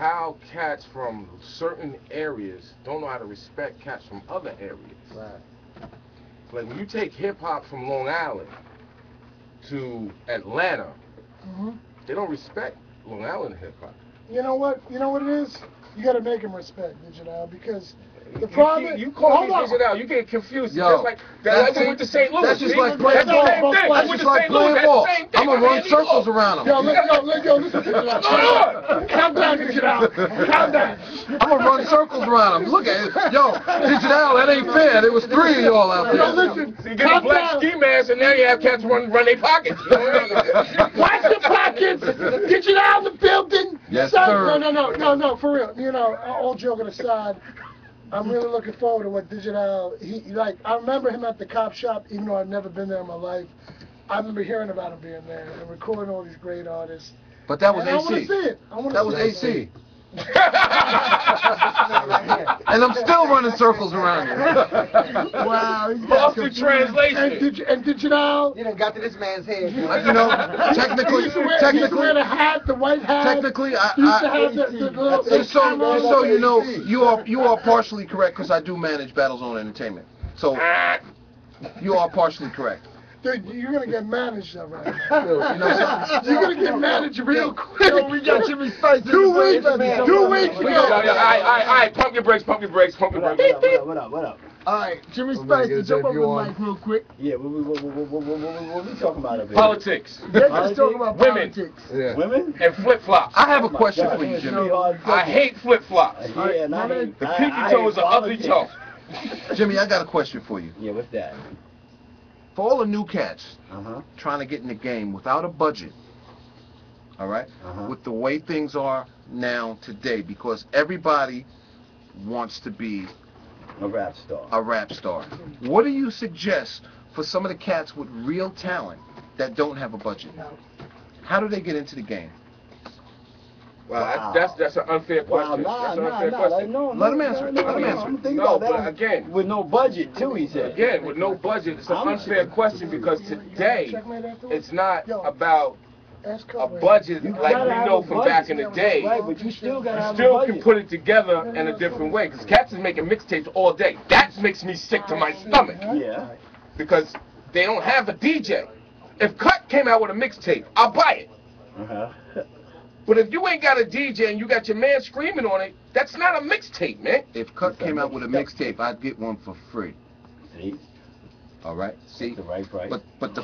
how cats from certain areas don't know how to respect cats from other areas. Right. Like when you take hip hop from Long Island to Atlanta, they don't respect Long Island hip hop. You know what? You know what it is? You got to make them respect Digital because the problem. You call me Digital, you get confused. Yo, just like that. Like with the St. Louis. That's just like playing ball. That's just like playing ball. I'm gonna run circles around him. Yo, listen. Calm down, Digital. Calm down. I'm gonna run circles around him. Look at it. Yo, Digital, that ain't fair. There was 3 of y'all out there. Yo, listen. So you get a black ski mask, and now you have cats run their pockets. Watch the pockets. Digital in the building. Yes, Son, sir. No, for real. You know, all joking aside, I'm really looking forward to what Digital. I remember him at the cop shop, even though I've never been there in my life. I remember hearing about him being there and recording all these great artists. But that was and AC. I want to see it. That was AC. And I'm still running circles around you. Wow. Lost the translation. And Digital. You done got to this man's head. You know, technically, He used to wear the hat, the white hat. technically, He used to have the little. just so you know, you are partially correct because I do manage Battlezone Entertainment. So you are partially correct. Dude, you're gonna get managed though, right? You're gonna get managed real quick. Yo, we got Jimmy Spice. 2 weeks. 2 weeks ago. All right, pump your brakes. Pump your brakes. What up? All right, Jimmy Spice, jump over the mic real quick. Yeah, what we talking about up here? Politics. Let's talk about Women. politics. Yeah. Women? And flip-flops. I have a question for you, Jimmy. I hate flip-flops. Yeah, and I hate, The pinky toe is an ugly toe. Jimmy, I got a question for you. Yeah, what's that? For all the new cats Uh-huh. trying to get in the game without a budget, all right, with the way things are now today, because everybody wants to be A rap star. a rap star. What do you suggest for some of the cats with real talent that don't have a budget? How do they get into the game? Wow, that's an unfair question. That's an unfair question. Let him answer it. Let him answer I'm it. thinking No, about that. but again, With no budget, too, he said. again, with no budget, it's an unfair question because today it's not about a budget like we know from back in the day. Right, but you still gotta You have a still budget. can put it together in a different way. Because cats is making mixtapes all day. That makes me sick to my stomach. Yeah. Because they don't have a DJ. If Cut came out with a mixtape, I'll buy it. Uh-huh. But if you ain't got a DJ and you got your man screaming on it, that's not a mixtape, man. If Cut came out with a mixtape, I'd get one for free. See? All right. See. That's the right price. But the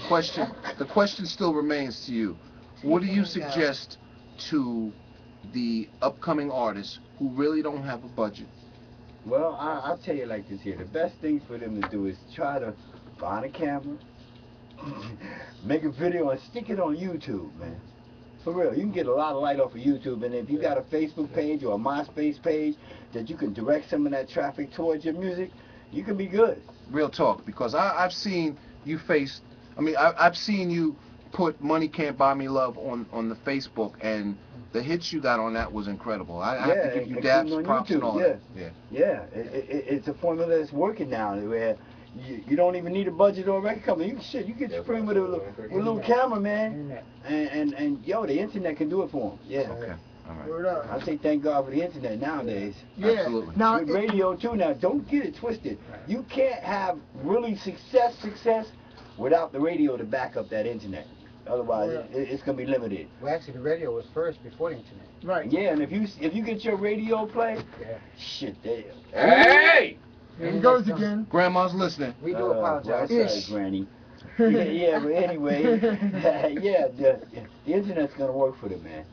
question still remains to you. What do you suggest to the upcoming artists who really don't have a budget? Well, I'll tell you like this here. The best thing for them to do is try to find a camera, make a video, and stick it on YouTube, man. For real, you can get a lot of light off of YouTube, and if you got a Facebook page or a MySpace page that you can direct some of that traffic towards your music, you can be good. Real talk, because I've seen you face. I mean, I've seen you put "Money Can't Buy Me Love" on the Facebook, and the hits you got on that was incredible. I have to give you daps, props, and all that. Yeah, it's a formula that's working now, where you don't even need a budget or a record company. You get free with a little camera, man, and yo, the internet can do it for them. Yeah. Okay. All right. I say thank God for the internet nowadays. Yeah. Absolutely. Now, With radio too. Now, don't get it twisted. You can't have really success without the radio to back up that internet. Otherwise, it's gonna be limited. Well, actually, the radio was first before the internet. right. Yeah, and if you get your radio play, shit, damn. Hey! Here he goes again. Grandma's listening. We do apologize. Well, sorry, Granny. Yeah, but anyway, the internet's gonna work for them, man.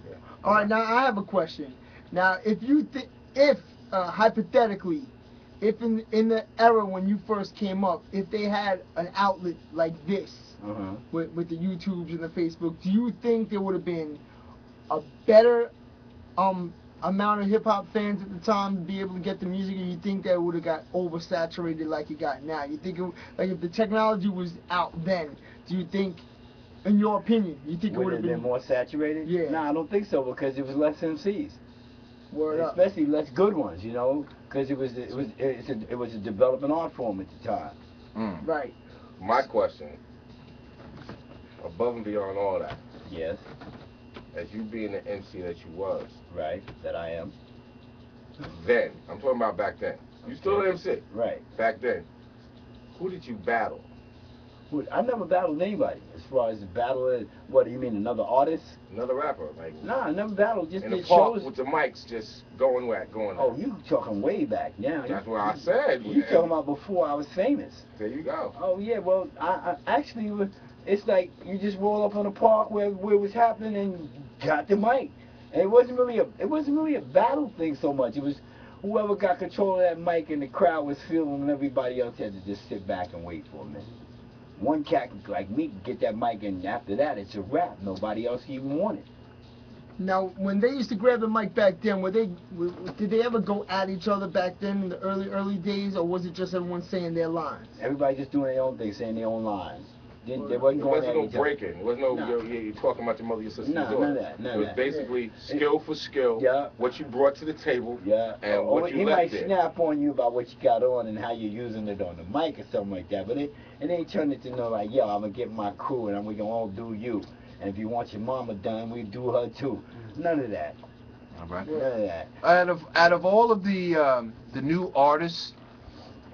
All right, now I have a question. Now, if hypothetically, if in the era when you first came up, if they had an outlet like this, with the YouTubes and the Facebook, do you think there would have been a better amount of hip hop fans at the time to be able to get the music, or you think that it would have got oversaturated like it got now? You think like if the technology was out then, do you think, in your opinion, you think it would have been more saturated? Yeah. No, I don't think so, because it was less MCs. Word up. Especially less good ones, you know, because it was a developing art form at the time. Right. My question, above and beyond all that, Yes. as you being the MC that you was, Right, that I am. then, I'm talking about back then. You still an MC. Right. Back then, who did you battle? I never battled anybody. As far as the battle, what do you mean, another artist? Another rapper, like Nah, I never battled. Just in the did park shows. with the mics just going whack, going. Oh, you talking way back now? That's what I said. You talking about before I was famous? There you go. Oh yeah, well, I actually, it's like you just roll up on the park where it was happening and got the mic. And it wasn't really a battle thing so much. It was whoever got control of that mic and the crowd was feeling, and everybody else had to just sit back and wait for a minute. One cat like me can get that mic, and after that it's a wrap. Nobody else even want it. Now, when they used to grab the mic back then, did they ever go at each other back then in the early days, or was it just everyone saying their lines? Everybody just doing their own thing, saying their own lines. They wasn't There going wasn't at no each other. breaking. There was no, Nah. you're talking about your mother, your sister, Nah, your none daughter. of that, none It of was that. basically skill for skill, Yeah. what you brought to the table, Yeah, and or what he you might left there. snap on you about what you got on and how you're using it on the mic or something like that. But it ain't turn it to know like, yo, I'm gonna get my crew and we gonna all do you. And if you want your mama done, we do her too. None of that. All right. None of that. Out of all of the new artists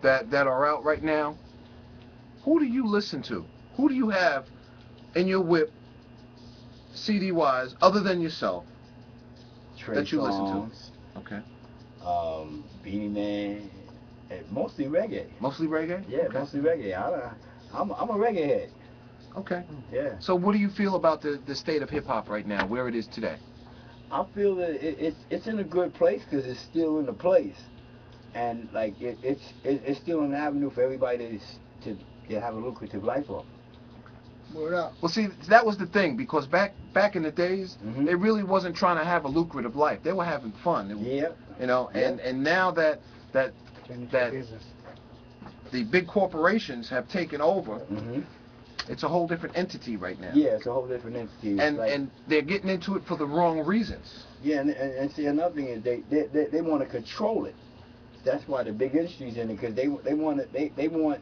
that are out right now, who do you listen to? Who do you have in your whip, CD wise, other than yourself, Trey that you Songz, listen to? Okay. Beanie Man, and mostly reggae. Mostly reggae? Yeah, Okay. mostly reggae. I'm a reggae head. Okay. Yeah. So what do you feel about the state of hip hop right now, where it is today? I feel that it's in a good place because it's still in a place, and like it's still an avenue for everybody to have a lucrative life off. Word up. Well, see, that was the thing, because back in the days, Mhm. they really wasn't trying to have a lucrative life. They were having fun. Yeah. You know, Yeah. and now that Business. the big corporations have taken over, Mhm. it's a whole different entity right now. Yeah, it's a whole different entity. It's And like, and they're getting into it for the wrong reasons. yeah, and see another thing is they want to control it. That's why the big industry's in it because they want it. They want.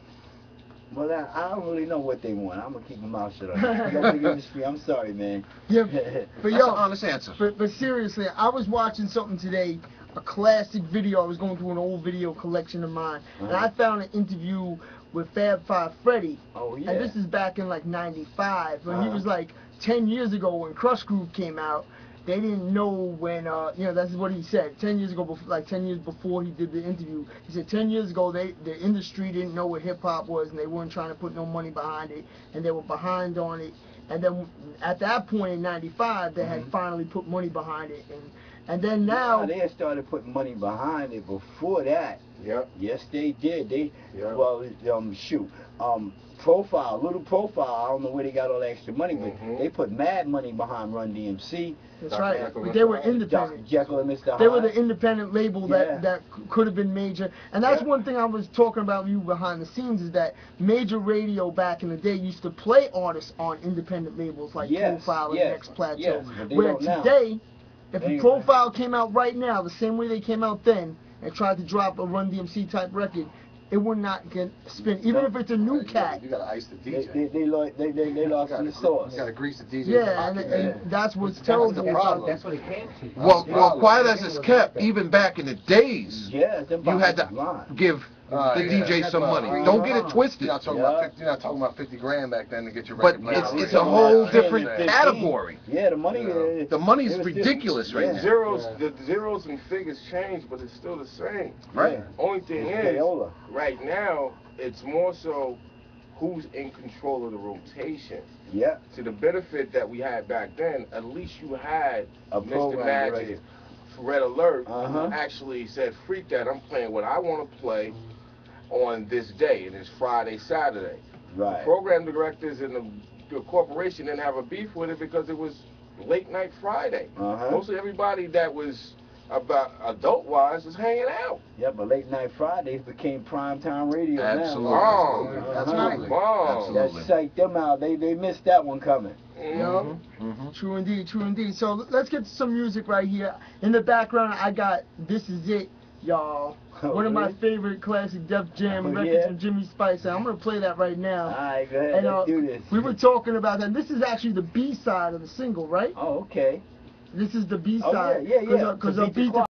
Well, I don't really know what they want. I'm gonna keep my mouth shut on that. The big industry. I'm sorry, man. Yeah, but That's yo, an honest answer. but seriously, I was watching something today, a classic video. I was going through an old video collection of mine, and I found an interview with Fab Five Freddy. Oh yeah. And this is back in like '95 when he Uh-huh. was like 10 years ago when Crush Groove came out. They didn't know when, that's what he said. 10 years ago, like 10 years before he did the interview, he said 10 years ago the industry didn't know what hip hop was and they weren't trying to put no money behind it and they were behind on it. And then at that point in '95, they had finally put money behind it. And then now they had started putting money behind it before that. Yep. Yes, they did. Yeah. Well, Little Profile. I don't know where they got all the extra money, but Mhm. they put mad money behind Run DMC. that's Dr. right, Jekyll and they were Mr. Hyde. independent. Dr. Jekyll and Mr. Hyde. They were the independent label Yeah. that could have been major. And that's Yeah. one thing I was talking about you behind the scenes is that major radio back in the day used to play artists on independent labels like Yes, Profile and yes, Next Plateau. yes, but they Where don't now. today, if They a ain't Profile came out right now, the same way they came out then, and tried to drop a Run DMC type record, it would not get spin. Even if it's a new cat. You gotta ice the They DJ. they lost in the sauce. You gotta grease the DJ. Yeah, and that's what's terrible. the problem. That's what he can't. Well, quiet as it's kept, even back in the days, Yeah, them you had boxes to blind. give the DJ that's some right. money. Don't get it twisted. You're not talking Yeah. about 50. You're not talking about 50 grand back then to get your But record played. it's a whole different Yeah. category. Yeah, the money. Yeah. The money's it was ridiculous different. right Yeah. Zeros, the zeros and figures change, but it's still the same. Right. Only thing It's is, payola. right now, it's more so who's in control of the rotation. Yeah. To the benefit that we had back then, at least you had A Mr. program Magic, ready. Red Alert, Uh-huh. who actually said, freak that, I'm playing what I want to play on this day, and it's Friday, Saturday. Right. Program directors and the corporation didn't have a beef with it because it was late night Friday. Uh-huh. Mostly everybody that was about adult-wise was hanging out. Yeah, but late night Fridays became primetime radio Absolutely. now. Wrong. Absolutely. Wrong. That Absolutely. psyched them out. They missed that one coming. Mhm. Mhm. True indeed, true indeed. So let's get to some music right here. In the background, I got This Is It y'all. One of my Really? favorite classic Def Jam Oh, records yeah? from Jimmy Spice. I'm gonna play that right now. Alright, go ahead, And let's do this. we were talking about that. This is actually the B side of the single, right? Oh, okay. This is the B Oh, side. yeah, yeah, yeah. Because To Beat the Beat the Clock.